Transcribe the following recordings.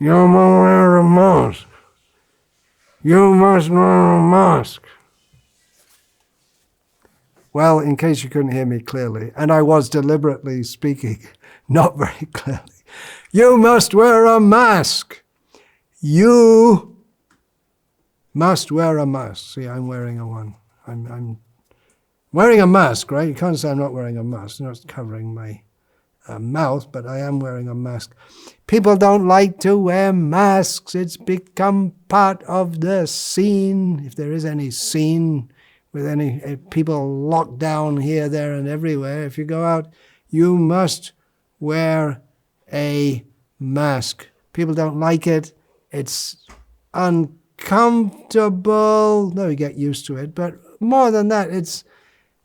You must wear a mask. You must wear a mask. Well, in case you couldn't hear me clearly, and I was deliberately speaking not very clearly, you must wear a mask. You must wear a mask. See, I'm wearing a one. I'm wearing a mask, right? You can't say I'm not wearing a mask. I'm not covering my mouth, but I am wearing a mask. People don't like to wear masks. It's become part of the scene, if there is any scene, with any people locked down here, there, and everywhere. If you go out, you must wear a mask. People don't like it. It's uncomfortable. No, you get used to it. But more than that, it's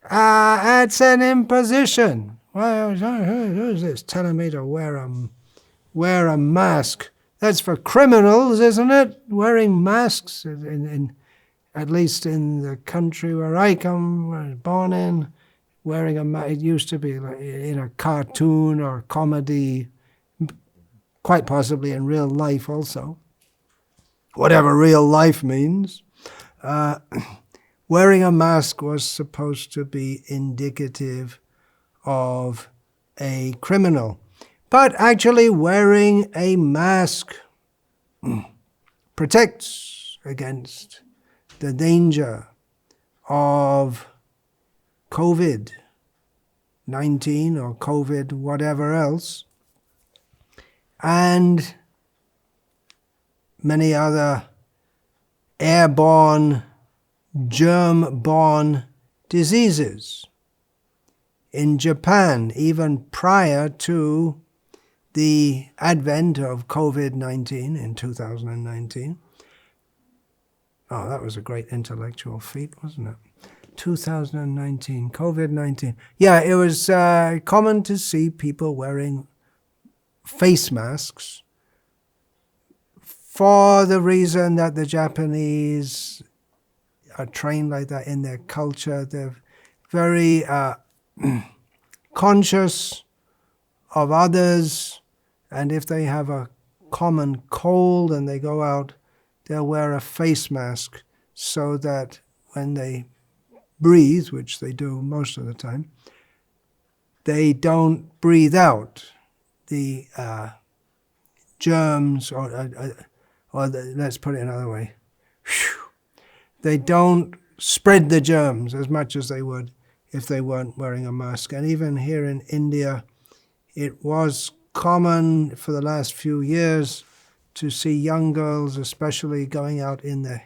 an imposition. Well, who is this telling me to wear a mask? That's for criminals, isn't it? Wearing masks, at least in the country where I was born in, wearing a mask. It used to be like in a cartoon or comedy, quite possibly in real life also. Whatever real life means. Wearing a mask was supposed to be indicative of a criminal. But actually wearing a mask protects against the danger of COVID-19 or COVID whatever else, and many other airborne, germ-borne diseases. In Japan, even prior to the advent of COVID-19 in 2019, oh, that was a great intellectual feat, wasn't it? 2019, COVID-19. Yeah, it was common to see people wearing face masks for the reason that the Japanese are trained like that in their culture. They're very conscious of others, and if they have a common cold and they go out, they'll wear a face mask so that when they breathe, which they do most of the time, they don't breathe out the germs, or let's put it another way. They don't spread the germs as much as they would if they weren't wearing a mask. And even here in India, it was common for the last few years to see young girls especially going out in the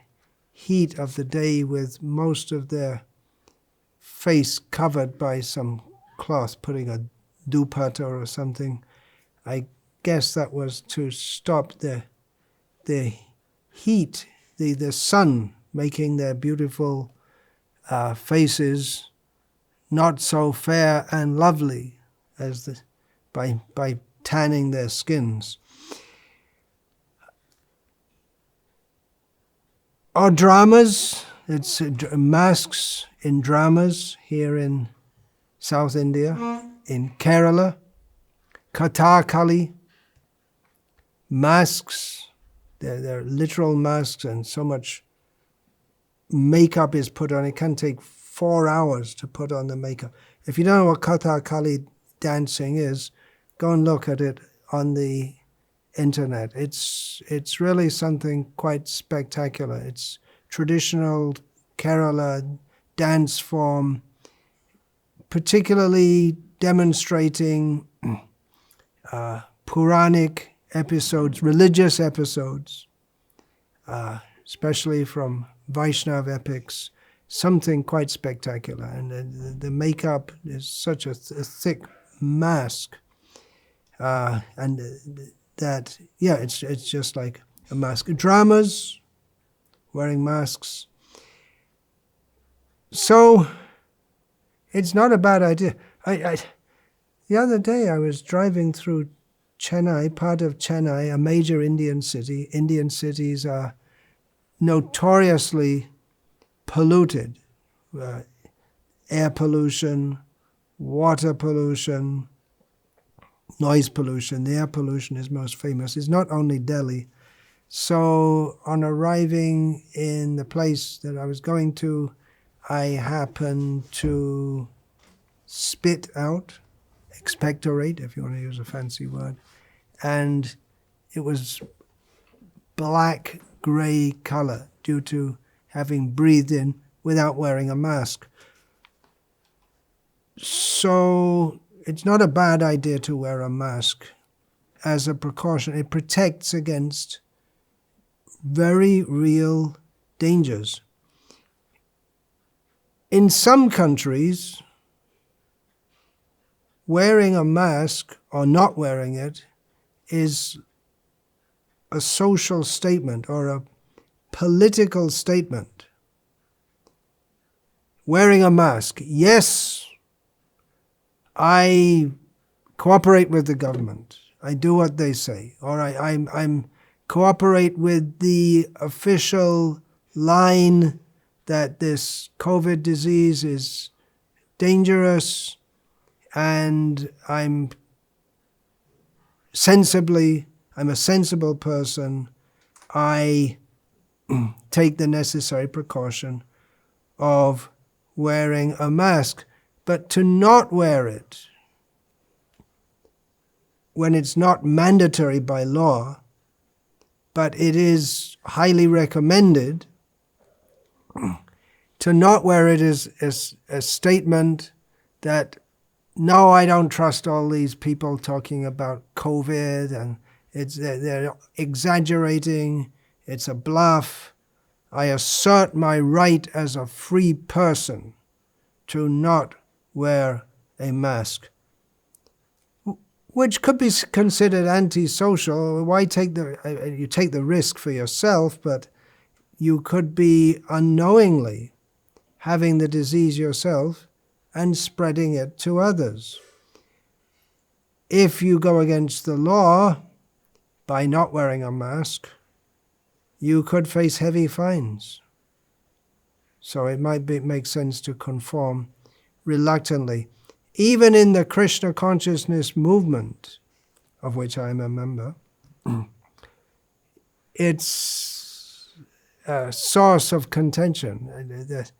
heat of the day with most of their face covered by some cloth, putting a dupatta or something. I guess that was to stop the heat, the sun making their beautiful faces not so fair and lovely as by tanning their skins. Or dramas, it's masks in dramas here in South India, in Kerala, Kathakali, masks, they're literal masks, and so much makeup is put on. It can take 4 hours to put on the makeup. If you don't know what Kathakali dancing is, go and look at it on the internet. It's really something quite spectacular. It's traditional Kerala dance form, particularly demonstrating Puranic episodes, religious episodes, especially from Vaishnav epics, something quite spectacular. And the makeup is such a thick mask, and that, yeah, it's just like a mask. Dramas, wearing masks. So it's not a bad idea. The other day I was driving through Chennai, part of Chennai, a major Indian city. Indian cities are notoriously polluted. Air pollution, water pollution, noise pollution, the air pollution is most famous. It's not only Delhi. So on arriving in the place that I was going to, I happened to spit out, expectorate, if you want to use a fancy word, and it was black grey color due to having breathed in without wearing a mask. So it's not a bad idea to wear a mask as a precaution. It protects against very real dangers. In some countries, wearing a mask or not wearing it is a social statement or a political statement. Wearing a mask, yes, I cooperate with the government. I do what they say. Or I'm cooperate with the official line that this COVID disease is dangerous, and I'm a sensible person. I take the necessary precaution of wearing a mask. But to not wear it when it's not mandatory by law, but it is highly recommended, to not wear it is a statement that, no, I don't trust all these people talking about COVID, and they're exaggerating, it's a bluff. I assert my right as a free person to not wear a mask, which could be considered antisocial. Why you take the risk for yourself, but you could be unknowingly having the disease yourself and spreading it to others. If you go against the law by not wearing a mask, you could face heavy fines. So it might make sense to conform reluctantly. Even in the Krishna consciousness movement, of which I am a member, it's a source of contention. There's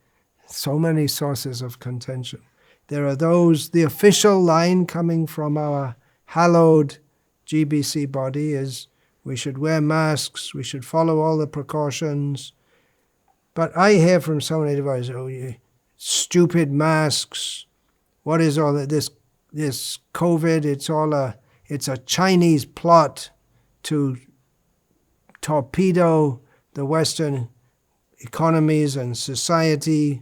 so many sources of contention. There are those, the official line coming from our hallowed GBC body is we should wear masks, we should follow all the precautions. But I hear from so many devotees, oh, you stupid masks. What is all that? This COVID? It's a Chinese plot to torpedo the Western economies and society.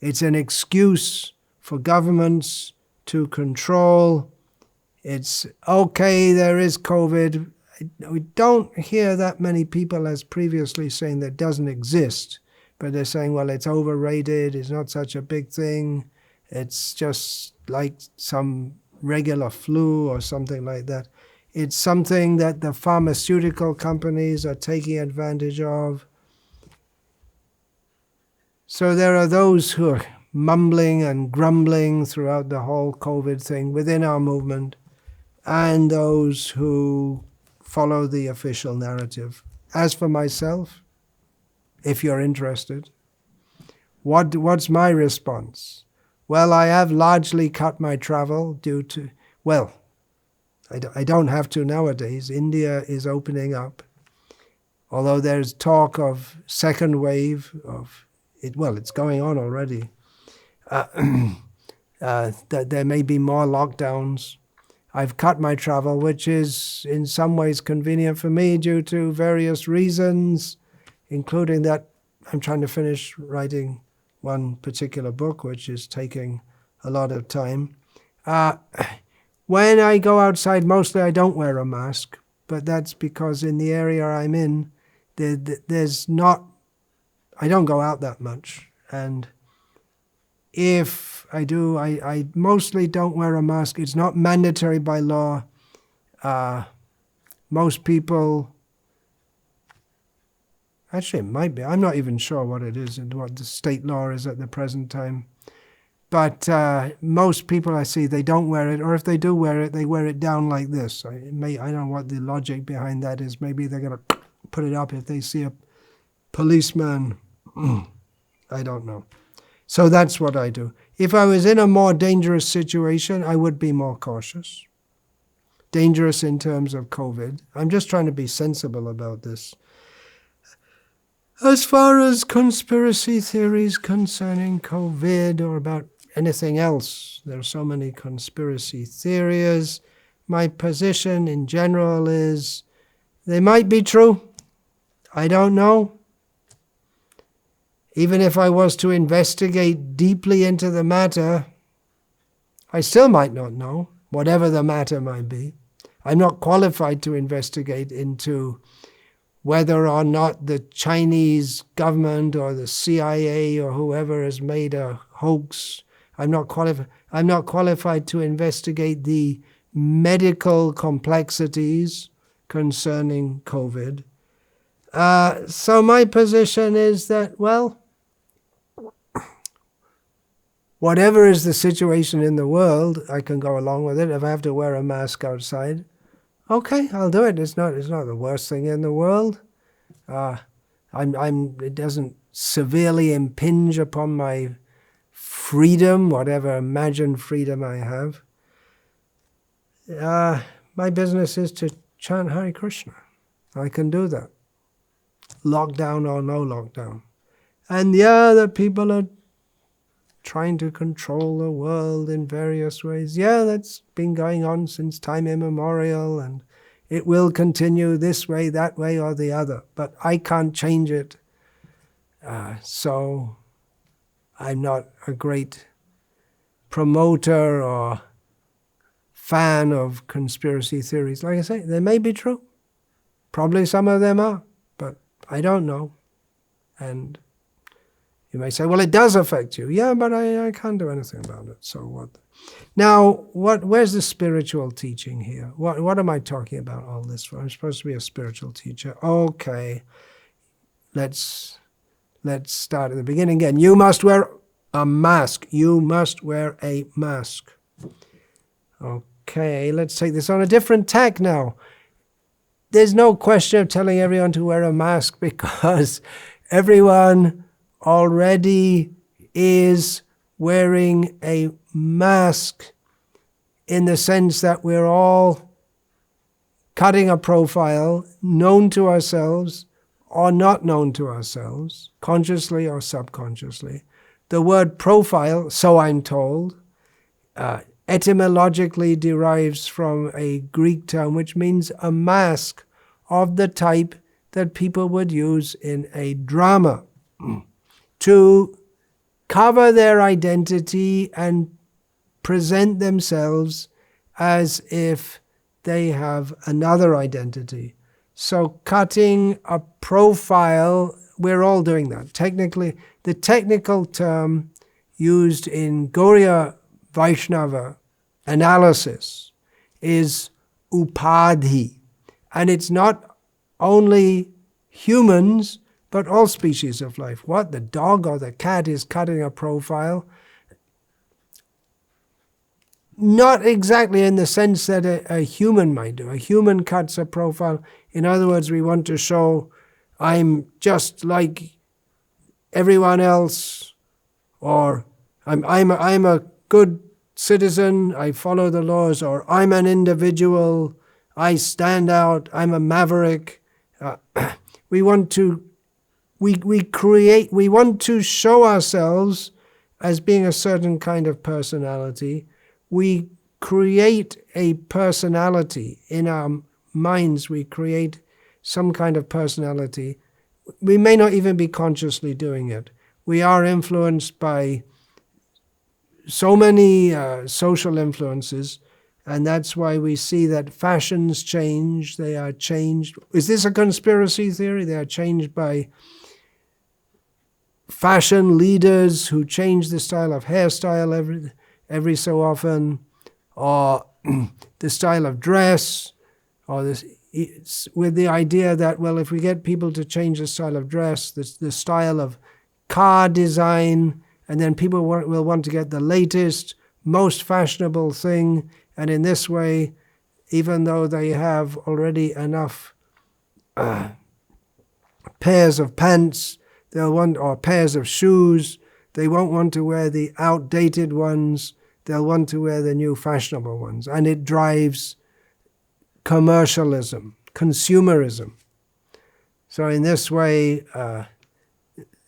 It's an excuse for governments to control. It's okay, there is COVID. We don't hear that many people as previously saying that doesn't exist. But they're saying, well, it's overrated, it's not such a big thing, it's just like some regular flu or something like that. It's something that the pharmaceutical companies are taking advantage of. So there are those who are mumbling and grumbling throughout the whole COVID thing within our movement, and those who follow the official narrative. As for myself, if you're interested, what's my response? Well, I have largely cut my travel due to, well, I don't have to nowadays. India is opening up, although there's talk of second wave of it. Well, it's going on already. That there may be more lockdowns. I've cut my travel, which is in some ways convenient for me due to various reasons, including that I'm trying to finish writing one particular book, which is taking a lot of time. When I go outside, mostly I don't wear a mask, but that's because in the area I'm in, there's not, I don't go out that much. And if I do, I mostly don't wear a mask. It's not mandatory by law. Most people, actually it might be, I'm not even sure what it is and what the state law is at the present time. But most people I see, they don't wear it, or if they do wear it, they wear it down like this. I don't know what the logic behind that is. Maybe they're going to put it up if they see a policeman. I don't know. So that's what I do. If I was in a more dangerous situation, I would be more cautious. Dangerous in terms of COVID. I'm just trying to be sensible about this. As far as conspiracy theories concerning COVID or about anything else, there are so many conspiracy theories. My position in general is they might be true. I don't know. Even if I was to investigate deeply into the matter, I still might not know, whatever the matter might be. I'm not qualified to investigate into whether or not the Chinese government or the CIA or whoever has made a hoax. I'm not qualified to investigate the medical complexities concerning COVID. So my position is that, well, whatever is the situation in the world, I can go along with it. If I have to wear a mask outside, okay, I'll do it. It's not the worst thing in the world. It doesn't severely impinge upon my freedom, whatever imagined freedom I have. My business is to chant Hare Krishna. I can do that. Lockdown or no lockdown. And the people are trying to control the world in various ways. Yeah, that's been going on since time immemorial, and it will continue this way, that way, or the other. But I can't change it. So I'm not a great promoter or fan of conspiracy theories. Like I say, they may be true. Probably some of them are, but I don't know. And you may say, well, it does affect you. Yeah, but I can't do anything about it. So what? Now, where's the spiritual teaching here? What am I talking about all this for? I'm supposed to be a spiritual teacher. Okay, let's start at the beginning again. You must wear a mask. You must wear a mask. Okay, let's take this on a different tack now. There's no question of telling everyone to wear a mask because everyone already is wearing a mask in the sense that we're all cutting a profile known to ourselves or not known to ourselves, consciously or subconsciously. The word profile, so I'm told, etymologically derives from a Greek term which means a mask of the type that people would use in a drama to cover their identity and present themselves as if they have another identity. So cutting a profile, we're all doing that. Technically, the technical term used in Gauriya Vaishnava analysis is upadhi. And it's not only humans, but all species of life. What? The dog or the cat is cutting a profile? Not exactly in the sense that a human might do. A human cuts a profile. In other words, we want to show I'm just like everyone else, or I'm a good citizen, I follow the laws, or I'm an individual, I stand out, I'm a maverick. We want to show ourselves as being a certain kind of personality. We create a personality in our minds. We create some kind of personality. We may not even be consciously doing it. We are influenced by so many social influences, and that's why we see that fashions change. They are changed. Is this a conspiracy theory? They are changed by fashion leaders who change the style of hairstyle every so often, or the style of dress, or this, with the idea that, well, if we get people to change the style of dress, the style of car design, and then people will want to get the latest, most fashionable thing, and in this way, even though they have already enough pairs of pants, they'll want, or pairs of shoes, they won't want to wear the outdated ones, they'll want to wear the new fashionable ones. And it drives commercialism, consumerism. So in this way,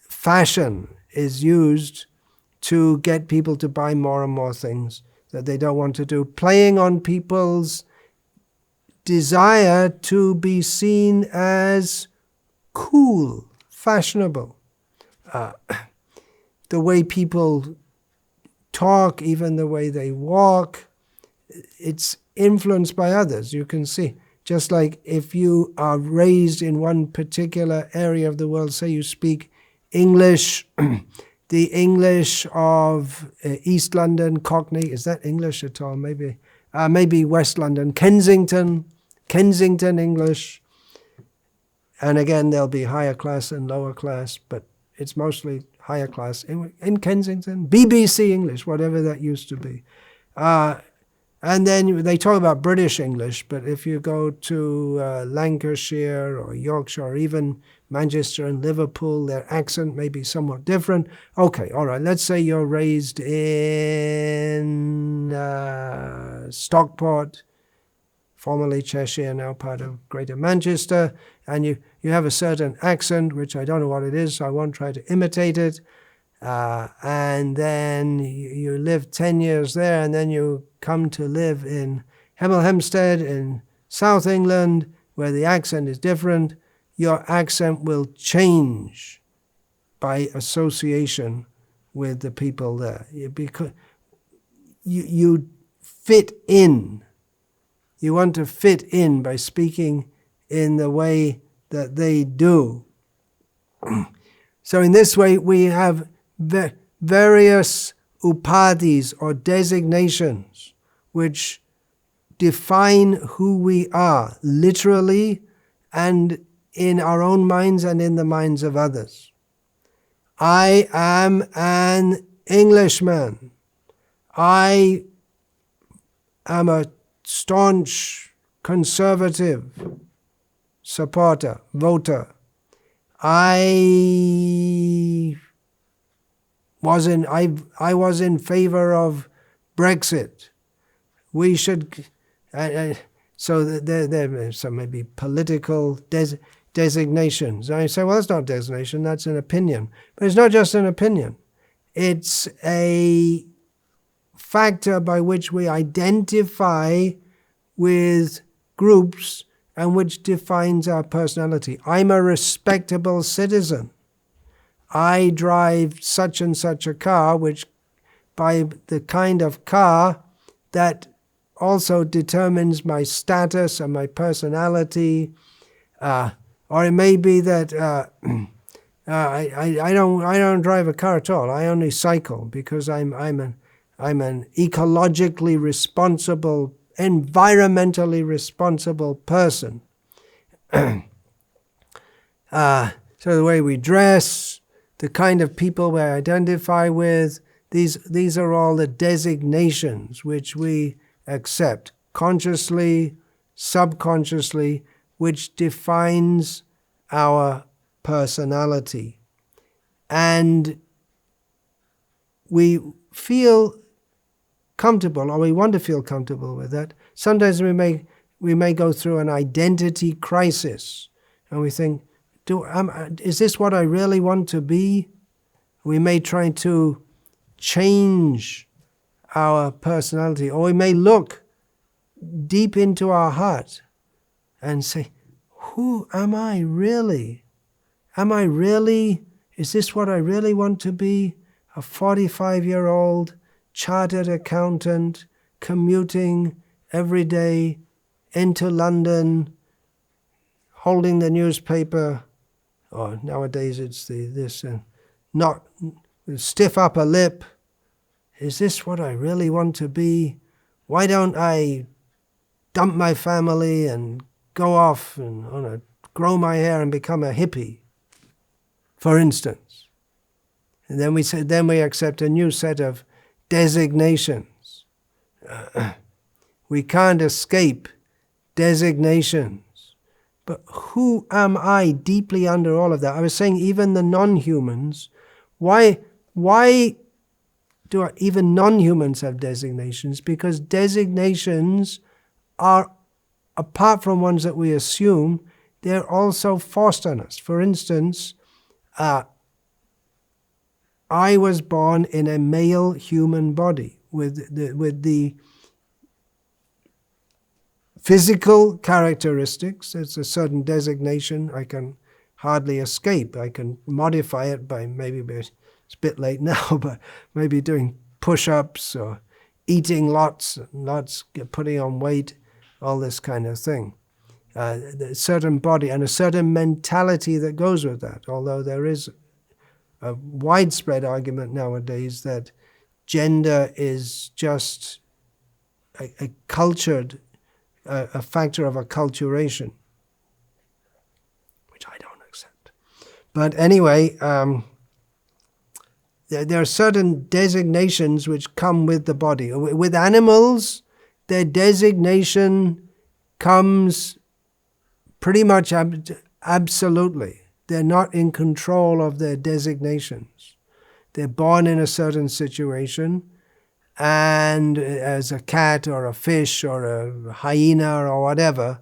fashion is used to get people to buy more and more things that they don't want to do, playing on people's desire to be seen as cool, fashionable. The way people talk, even the way they walk, it's influenced by others. You can see, just like if you are raised in one particular area of the world, say you speak English, the English of East London, Cockney, is that English at all? Maybe West London, Kensington English. And again, there'll be higher class and lower class, but it's mostly higher class in Kensington, BBC English, whatever that used to be. And then they talk about British English, but if you go to Lancashire or Yorkshire or even Manchester and Liverpool, their accent may be somewhat different. Okay, all right, let's say you're raised in Stockport, formerly Cheshire, now part of Greater Manchester, and you have a certain accent, which I don't know what it is, so I won't try to imitate it. And then you live 10 years there, and then you come to live in Hemel Hempstead in South England, where the accent is different. Your accent will change by association with the people there. Because you fit in. You want to fit in by speaking in the way that they do. So in this way, we have various upadhis or designations which define who we are, literally and in our own minds and in the minds of others. I am an Englishman. I am a staunch conservative supporter, voter. I was in favor of Brexit. We should, so there are some maybe political designations. And I say, well, that's not a designation, that's an opinion. But it's not just an opinion. It's a factor by which we identify with groups and which defines our personality. I'm a respectable citizen. I drive such and such a car, which by the kind of car that also determines my status and my personality. Or it may be that I don't drive a car at all. I only cycle because I'm an ecologically responsible, environmentally responsible person. So the way we dress, the kind of people we identify with, these are all the designations which we accept, consciously, subconsciously, which defines our personality. And we feel comfortable, or we want to feel comfortable with that. Sometimes we may go through an identity crisis, and we think, is this what I really want to be? We may try to change our personality, or we may look deep into our heart and say, who am I really? Is this what I really want to be? A 45-year-old chartered accountant commuting every day into London, holding the newspaper, or nowadays it's not stiff upper lip. Is this what I really want to be? Why don't I dump my family and go off and grow my hair and become a hippie, for instance? And then we accept a new set of designations. We can't escape designations. But who am I deeply under all of that? I was saying even the non-humans, why do even non-humans have designations? Because designations are, apart from ones that we assume, they're also forced on us. For instance, I was born in a male human body with the physical characteristics. It's a certain designation I can hardly escape. I can modify it by maybe, it's a bit late now, but maybe doing push-ups or eating lots, putting on weight, all this kind of thing. A certain body and a certain mentality that goes with that, although there is a widespread argument nowadays that gender is just a cultured, a factor of acculturation, which I don't accept. But anyway, there are certain designations which come with the body. With animals, their designation comes pretty much absolutely. They're not in control of their designations. They're born in a certain situation, and as a cat or a fish or a hyena or whatever,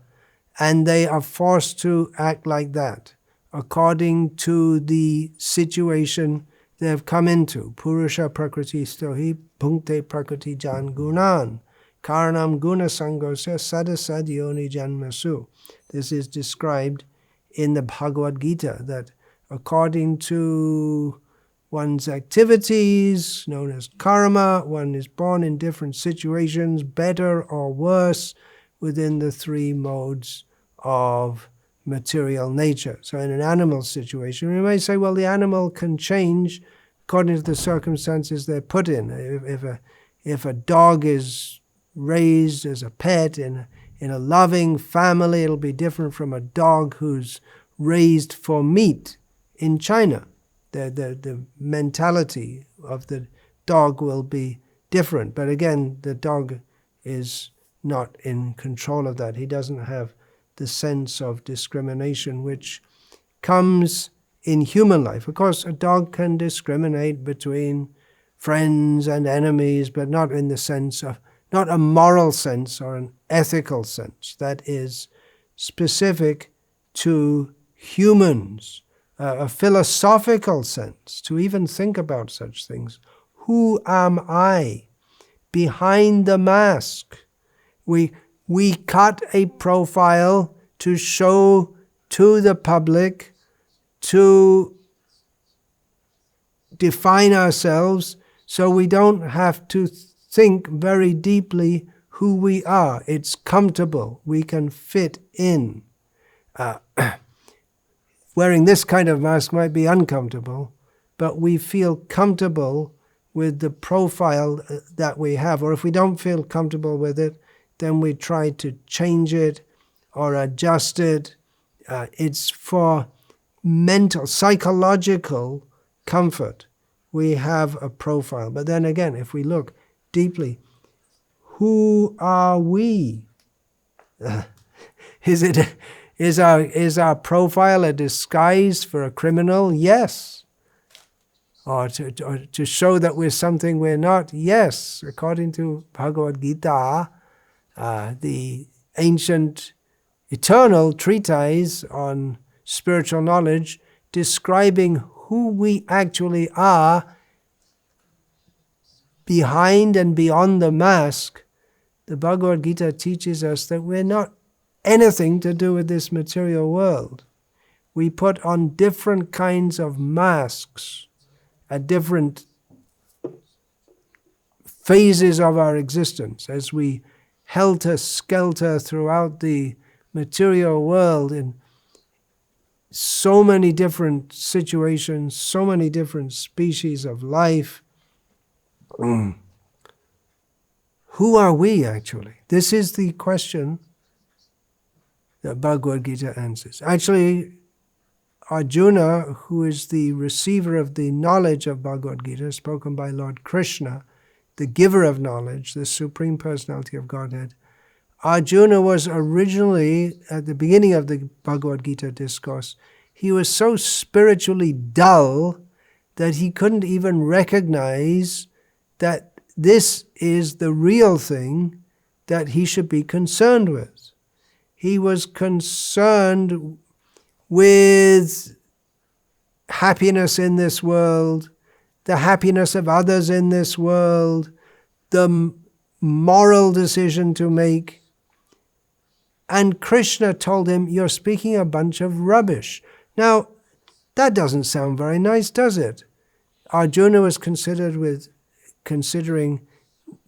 and they are forced to act like that according to the situation they have come into. Purusha prakriti stohi punkte prakriti jan gunan karanam guna sangosya sadasad yoni janmasu. This is described in the Bhagavad-gita, that according to one's activities, known as karma, one is born in different situations, better or worse, within the three modes of material nature. So in an animal situation, we may say, well, the animal can change according to the circumstances they're put in. If a dog is raised as a pet in a loving family, it'll be different from a dog who's raised for meat in China. The mentality of the dog will be different. But again, the dog is not in control of that. He doesn't have the sense of discrimination which comes in human life. Of course, a dog can discriminate between friends and enemies, but not in the sense of, not a moral sense or an ethical sense that is specific to humans. A philosophical sense, to even think about such things. Who am I behind the mask? We cut a profile to show to the public, to define ourselves, so we don't have to think very deeply who we are. It's comfortable. We can fit in. Wearing this kind of mask might be uncomfortable, but we feel comfortable with the profile that we have. Or if we don't feel comfortable with it, then we try to change it or adjust it. It's for mental, psychological comfort. We have a profile. But then again, if we look deeply, who are we? Is our profile a disguise for a criminal? Yes. Or to show that we're something we're not? Yes. According to Bhagavad-gita, the ancient eternal treatise on spiritual knowledge, describing who we actually are behind and beyond the mask, the Bhagavad-gita teaches us that we're not anything to do with this material world. We put on different kinds of masks at different phases of our existence as we helter-skelter throughout the material world in so many different situations, so many different species of life. Who are we actually? This is the question that Bhagavad-gita answers. Actually, Arjuna, who is the receiver of the knowledge of Bhagavad-gita, spoken by Lord Krishna, the giver of knowledge, the Supreme Personality of Godhead, Arjuna was originally, at the beginning of the Bhagavad-gita discourse, he was so spiritually dull that he couldn't even recognize that this is the real thing that he should be concerned with. He was concerned with happiness in this world, the happiness of others in this world, the moral decision to make. And Krishna told him, "You're speaking a bunch of rubbish." Now, that doesn't sound very nice, does it? Arjuna was considering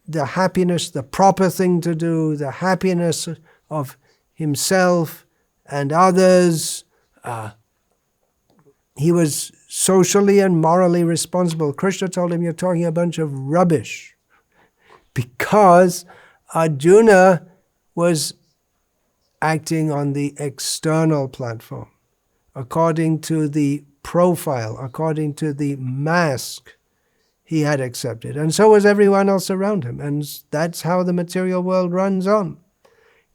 the happiness, the proper thing to do, the happiness of himself and others. He was socially and morally responsible. Krishna told him, "You're talking a bunch of rubbish," because Arjuna was acting on the external platform, according to the profile, according to the mask he had accepted. And so was everyone else around him. And that's how the material world runs on.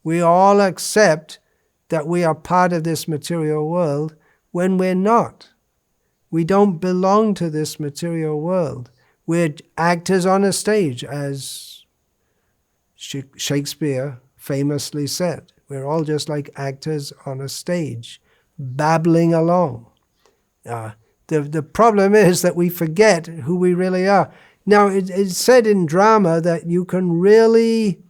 We all accept that we are part of this material world when we're not. We don't belong to this material world. We're actors on a stage, as Shakespeare famously said. We're all just like actors on a stage, babbling along. The problem is that we forget who we really are. Now, it's said in drama that you can really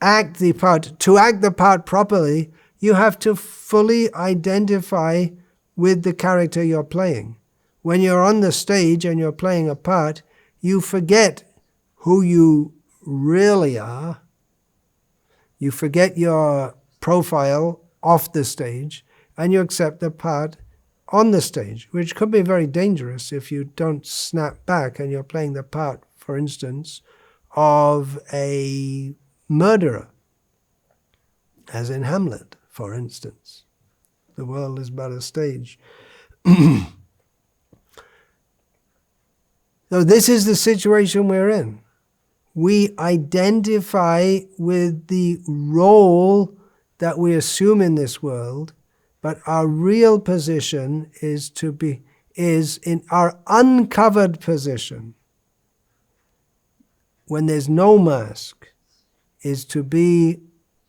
act the part. To act the part properly, you have to fully identify with the character you're playing. When you're on the stage and you're playing a part, you forget who you really are. You forget your profile off the stage, and you accept the part on the stage, which could be very dangerous if you don't snap back and you're playing the part, for instance, of a murderer, as in Hamlet, for instance. The world is but a stage. So this is the situation we're in. We identify with the role that we assume in this world, but our real position is in our uncovered position, when there's no mask, is to be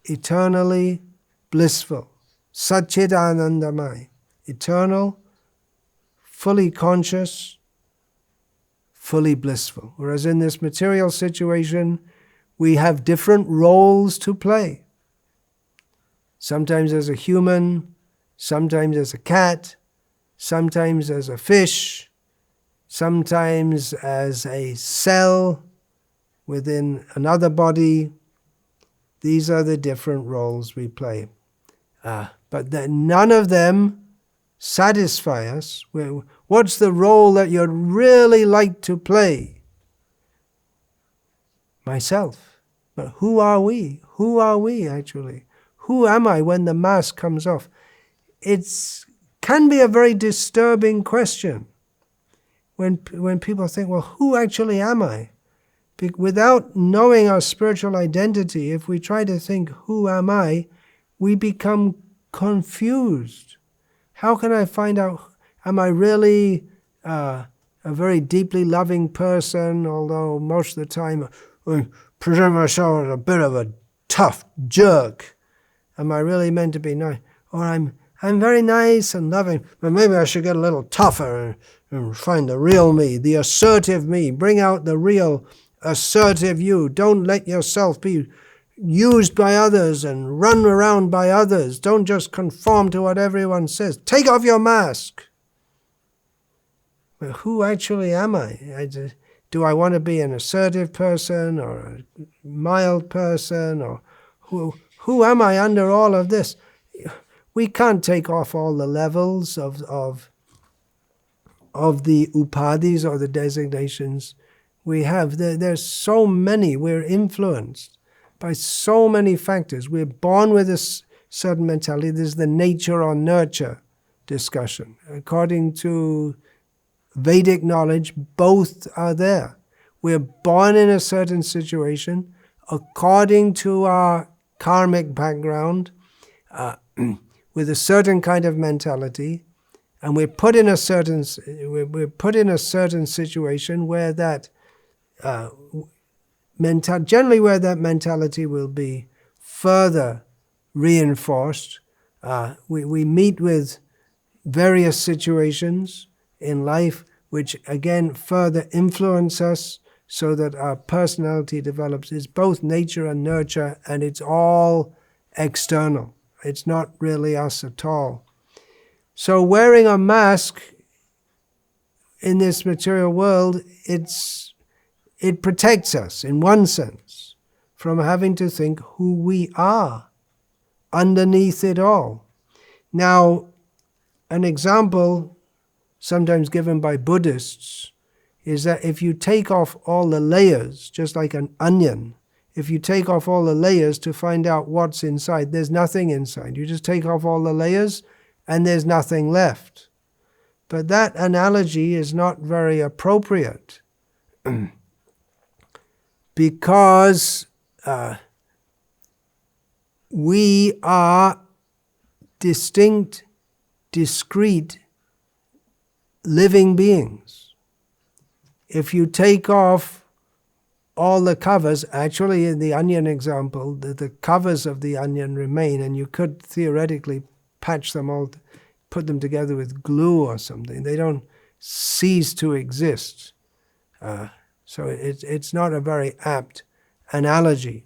eternally blissful, Satchidanandamai, eternal, fully conscious, fully blissful. Whereas in this material situation, we have different roles to play. Sometimes as a human, sometimes as a cat, sometimes as a fish, sometimes as a cell within another body. These are the different roles we play. But none of them satisfy us. What's the role that you'd really like to play? Myself. But who are we? Who are we actually? Who am I when the mask comes off? It can be a very disturbing question when people think, well, who actually am I? Without knowing our spiritual identity, if we try to think, who am I, we become confused. How can I find out, am I really a very deeply loving person, although most of the time I present myself as a bit of a tough jerk? Am I really meant to be nice? Or I'm very nice and loving, but maybe I should get a little tougher and find the real me, the assertive me. Bring out the real assertive you. Don't let yourself be used by others and run around by others. Don't just conform to what everyone says. Take off your mask. Well, who actually am I? Do I want to be an assertive person or a mild person? Or who am I under all of this? We can't take off all the levels of the upadhis or the designations we have. There's so many. We're influenced by so many factors. We're born with a certain mentality. There's the nature or nurture discussion. According to Vedic knowledge, both are there. We're born in a certain situation according to our karmic background, with a certain kind of mentality, and we're put in a certain situation where that generally where that mentality will be further reinforced. We meet with various situations in life which again further influence us so that our personality develops. It's both nature and nurture, and it's all external. It's not really us at all. So wearing a mask in this material world, it protects us in one sense from having to think who we are underneath it all. Now, an example sometimes given by Buddhists is that if you take off all the layers, just like an onion, if you take off all the layers to find out what's inside, there's nothing inside. You just take off all the layers and there's nothing left. But that analogy is not very appropriate because we are distinct, discrete, living beings. If you take off all the covers, actually in the onion example, the covers of the onion remain, and you could theoretically patch them all, put them together with glue or something. They don't cease to exist. So it's not a very apt analogy.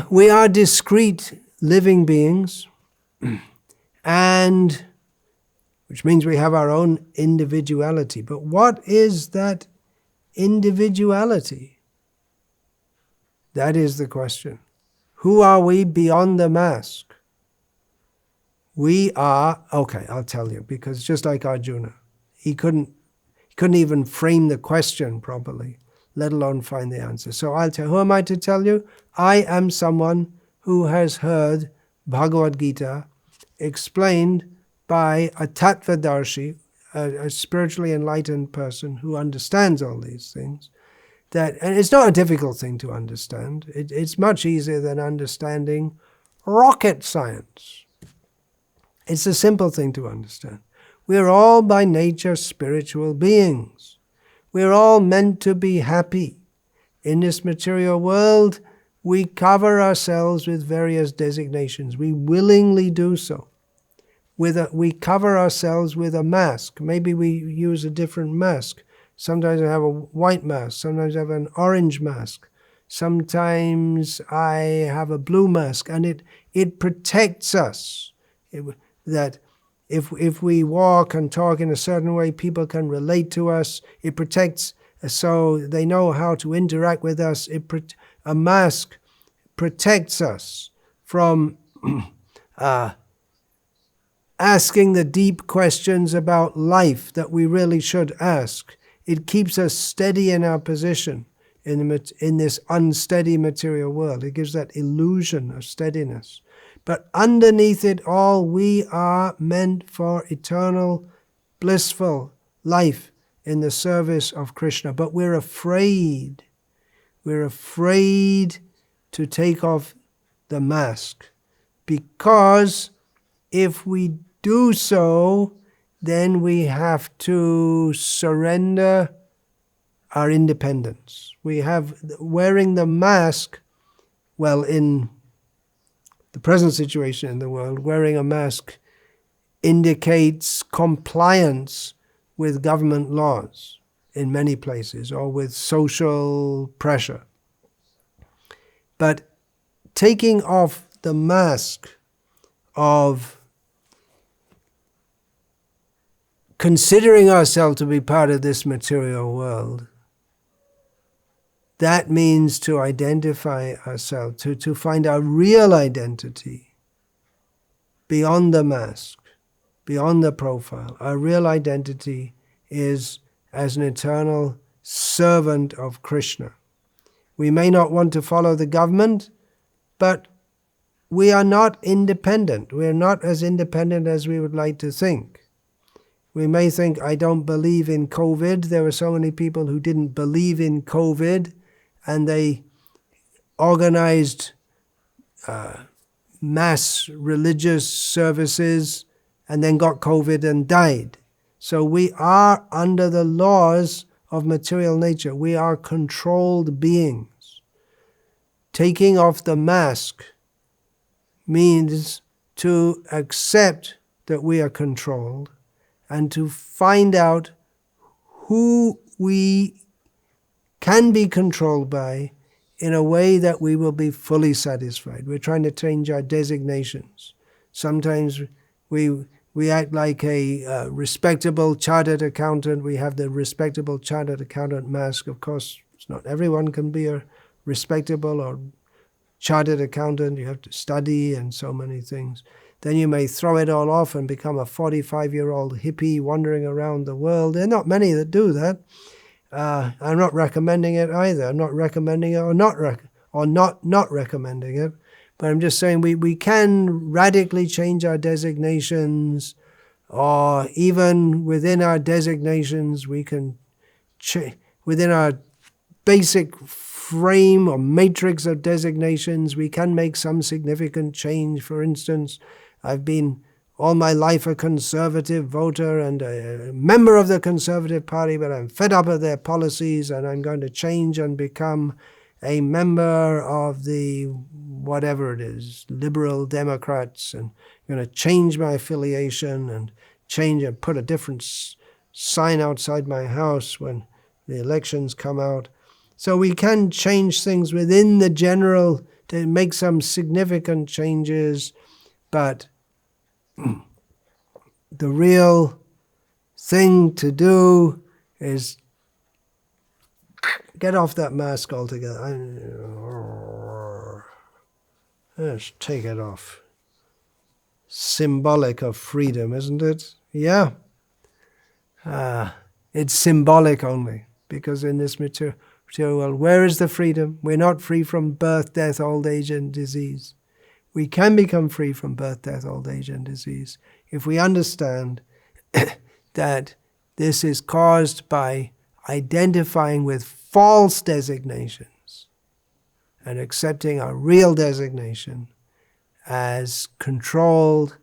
We are discrete living beings, and which means we have our own individuality. But what is that individuality? That is the question. Who are we beyond the mask? We are, okay, I'll tell you, because just like Arjuna, he couldn't even frame the question properly, let alone find the answer. So I'll tell, who am I to tell you? I am someone who has heard Bhagavad-gita explained by a tattvadarshi, a spiritually enlightened person who understands all these things. And it's not a difficult thing to understand. It's much easier than understanding rocket science. It's a simple thing to understand. We're all by nature spiritual beings. We're all meant to be happy. In this material world, we cover ourselves with various designations. We willingly do so. We cover ourselves with a mask. Maybe we use a different mask. Sometimes I have a white mask. Sometimes I have an orange mask. Sometimes I have a blue mask. And it protects us. That if we walk and talk in a certain way, people can relate to us. It protects, so they know how to interact with us. A mask protects us from asking the deep questions about life that we really should ask. It keeps us steady in our position in this unsteady material world. It gives that illusion of steadiness. But underneath it all, we are meant for eternal, blissful life in the service of Krishna. But we're afraid. We're afraid to take off the mask. Because if we do so, then we have to surrender our independence. We have wearing the mask, well, in the present situation in the world, wearing a mask indicates compliance with government laws in many places, or with social pressure. But taking off the mask of considering ourselves to be part of this material world, that means to identify ourselves, to find our real identity beyond the mask, beyond the profile. Our real identity is as an eternal servant of Krishna. We may not want to follow the government, but we are not independent. We're not as independent as we would like to think. We may think, I don't believe in COVID. There were so many people who didn't believe in COVID, and they organized mass religious services and then got COVID and died. So we are under the laws of material nature. We are controlled beings. Taking off the mask means to accept that we are controlled and to find out who we can be controlled by in a way that we will be fully satisfied. We're trying to change our designations. Sometimes we act like a respectable chartered accountant. We have the respectable chartered accountant mask. Of course, not everyone can be a respectable or chartered accountant. You have to study and so many things. Then you may throw it all off and become a 45-year-old hippie wandering around the world. There are not many that do that. I'm not recommending it either. I'm not recommending it or not recommending it. But I'm just saying we can radically change our designations, or even within our designations, we can within our basic frame or matrix of designations, we can make some significant change. For instance, I've been all my life a conservative voter and a member of the Conservative Party, but I'm fed up with their policies and I'm going to change and become a member of the whatever it is, Liberal Democrats, and I'm going to change my affiliation and change and put a different sign outside my house when the elections come out. So we can change things within the general to make some significant changes, but the real thing to do is get off that mask altogether. Let's take it off. Symbolic of freedom, isn't it? Yeah. It's symbolic only, because in this material world, where is the freedom? We're not free from birth, death, old age, and disease. We can become free from birth, death, old age, and disease if we understand that this is caused by identifying with false designations and accepting our real designation as controlled,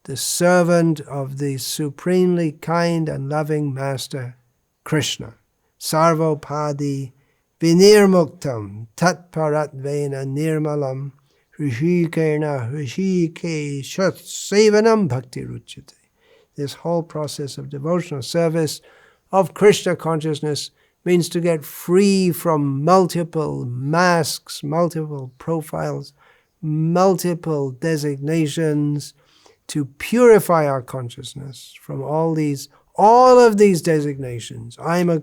the servant of the supremely kind and loving Master Krishna. Sarvopadi vinirmuktam tatparatvena nirmalam hrishikeena hrishikeshat sevanam bhakti ruchyate. This whole process of devotional service of Krishna consciousness means to get free from multiple masks, multiple profiles, multiple designations, to purify our consciousness from all of these designations. I'm a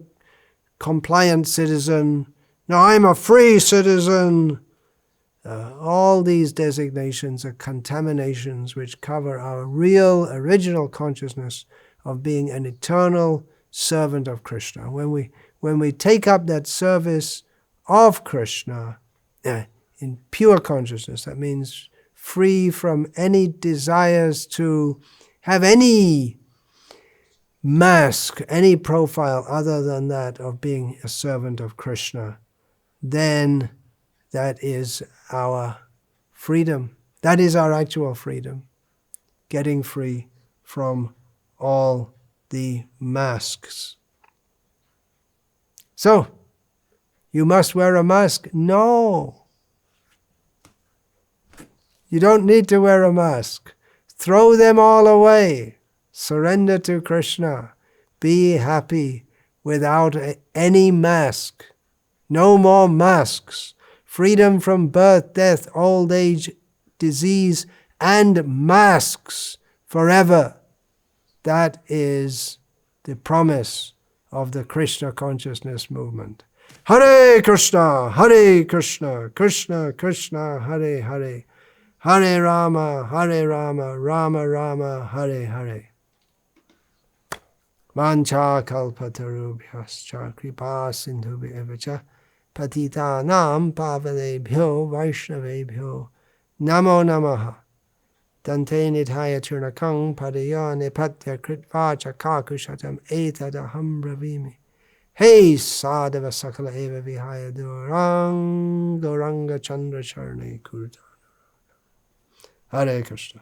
compliant citizen. No, I'm a free citizen. All these designations are contaminations which cover our real, original consciousness of being an eternal servant of Krishna. When we take up that service of Krishna in pure consciousness, that means free from any desires to have any mask, any profile other than that of being a servant of Krishna, then that is our freedom. That is our actual freedom. Getting free from all the masks. So, you must wear a mask? No. You don't need to wear a mask. Throw them all away. Surrender to Krishna. Be happy without any mask. No more masks. Freedom from birth, death, old age, disease, and masks forever. That is the promise of the Krishna consciousness movement. Hare Krishna, Krishna Krishna, Hare Hare, Hare Rama, Rama Rama, Hare Hare. Mancha kalpatarubhyascha kripa sindhubhyevacha patitanam pavanebhyo vaishnavebhyo Namo Namaha. Dante nithaya churnakang padaya nipatya kritvacha kakushatam etadaham bravimi. Hey sadhava sakala eva vihaya durang doranga chandra charne kurta. Hare Krishna.